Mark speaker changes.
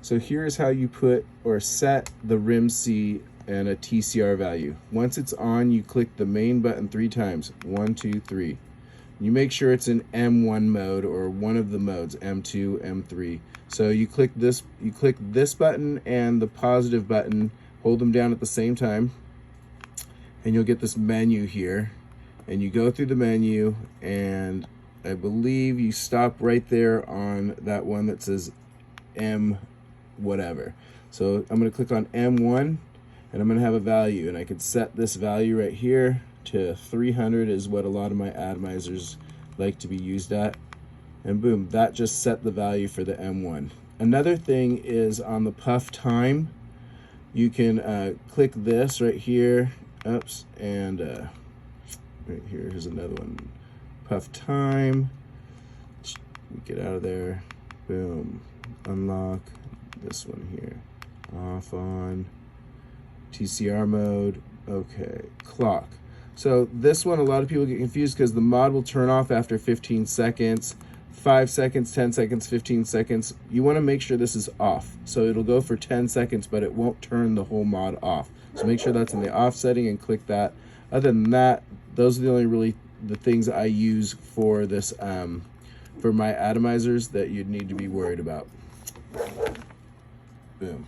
Speaker 1: So here's how you put or set the rim C and a TCR value. Once it's on, you click the main button 3 times. 1, 2, 3. You make sure it's in M1 mode or one of the modes, M2, M3. So you click this button and the positive button, hold them down at the same time, and you'll get this menu here. And you go through the menu, and I believe you stop right there on that one that says M whatever. So I'm going to click on M1, and I'm going to have a value, and I could set this value right here to 300 is what a lot of my atomizers like to be used at. And boom, that just set the value for the M1. Another thing is on the puff time, you can click this right here, oops, and right here's another one. Puff time, get out of there, boom, unlock this one here, off, on, TCR mode, okay, clock. So this one, a lot of people get confused because the mod will turn off after 15 seconds, 5 seconds, 10 seconds, 15 seconds. You want to make sure this is off. So it'll go for 10 seconds, but it won't turn the whole mod off. So make sure that's in the off setting and click that. Other than that, those are the only the things I use for this, for my atomizers that you'd need to be worried about. Boom.